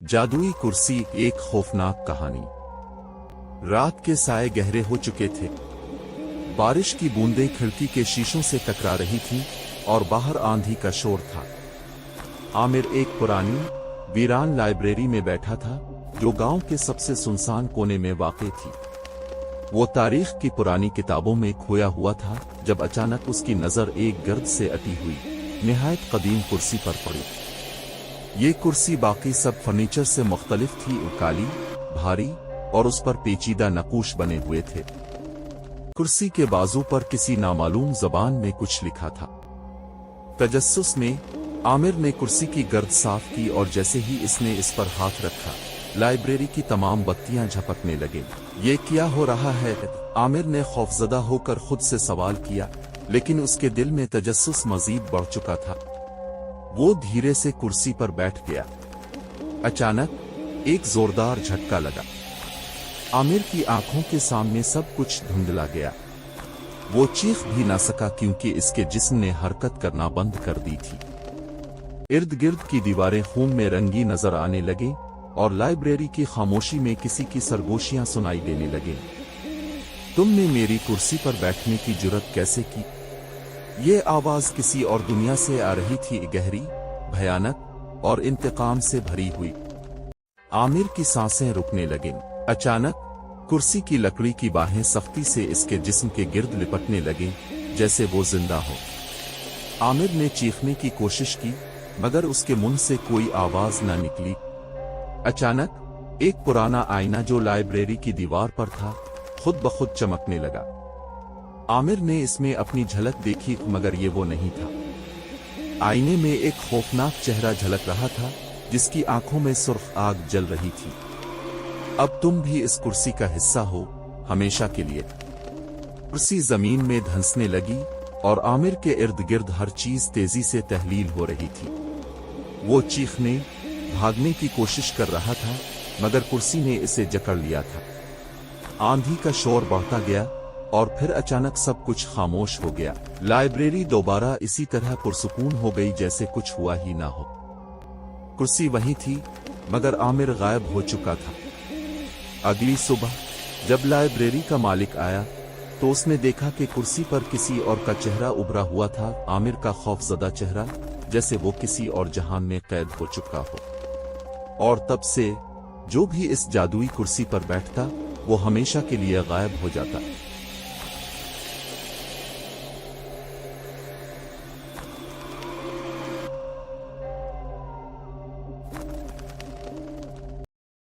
जादुई कुर्सी। एक खौफनाक कहानी। रात के साए गहरे हो चुके थे। बारिश की बूंदें खिड़की के शीशों से टकरा रही थीं और बाहर आंधी का शोर था। आमिर एक पुरानी वीरान लाइब्रेरी में बैठा था जो गांव के सबसे सुनसान कोने में वाक़ थी। वो तारीख की पुरानी किताबों में खोया हुआ था जब अचानक उसकी नज़र एक गर्द से अटी हुई निहायत कदीम कुर्सी पर पड़ी। ये कुर्सी बाकी सब फर्नीचर से मुख्तलिफ थी, काली, भारी और उस पर पेचीदा नक़ूश बने हुए थे। कुर्सी के बाजू पर किसी नामालूम ज़बान में कुछ लिखा था। तजस्सुस में आमिर ने कुर्सी की गर्द साफ की और जैसे ही इसने इस पर हाथ रखा, लाइब्रेरी की तमाम बत्तियां झपकने लगे। ये क्या हो रहा है? आमिर ने खौफजदा होकर खुद से सवाल किया, लेकिन उसके दिल में तजस्सुस मजीद बढ़ चुका था। वो धीरे से कुर्सी पर बैठ गया। अचानक एक जोरदार झटका लगा। आमिर की आंखों के सामने सब कुछ धुंधला गया। वो चीख भी ना सका क्योंकि इसके जिस्म ने हरकत करना बंद कर दी थी। इर्द गिर्द की दीवारें खून में रंगी नजर आने लगे और लाइब्रेरी की खामोशी में किसी की सरगोशियां सुनाई देने लगे। तुमने मेरी कुर्सी पर बैठने की जुर्रत कैसे की? ये आवाज किसी और दुनिया से आ रही थी, गहरी, भयानक और इंतकाम से भरी हुई। आमिर की सांसें रुकने लगीं। अचानक कुर्सी की लकड़ी की बाहें सख्ती से इसके जिस्म के गिर्द लिपटने लगीं, जैसे वो जिंदा हो। आमिर ने चीखने की कोशिश की मगर उसके मुंह से कोई आवाज न निकली। अचानक एक पुराना आईना जो लाइब्रेरी की दीवार पर था खुद ब खुद चमकने लगा। आमिर ने इसमें अपनी झलक देखी मगर ये वो नहीं था। आईने में एक खौफनाक चेहरा झलक रहा था जिसकी आंखों में सुर्ख आग जल रही थी। अब तुम भी इस कुर्सी का हिस्सा हो, हमेशा के लिए। कुर्सी जमीन में धंसने लगी और आमिर के इर्द गिर्द हर चीज तेजी से तहलील हो रही थी। वो चीखने, भागने की कोशिश कर रहा था मगर कुर्सी ने इसे जकड़ लिया था। आंधी का शोर बढ़ता गया और फिर अचानक सब कुछ खामोश हो गया। लाइब्रेरी दोबारा इसी तरह पुरसुकून हो गई जैसे कुछ हुआ ही ना हो। कुर्सी वहीं थी मगर आमिर गायब हो चुका था। अगली सुबह जब लाइब्रेरी का मालिक आया तो उसने देखा कि कुर्सी पर किसी और का चेहरा उभरा हुआ था। आमिर का खौफजदा चेहरा, जैसे वो किसी और जहान में कैद हो चुका हो। और तब से जो भी इस जादुई कुर्सी पर बैठता वो हमेशा के लिए गायब हो जाता।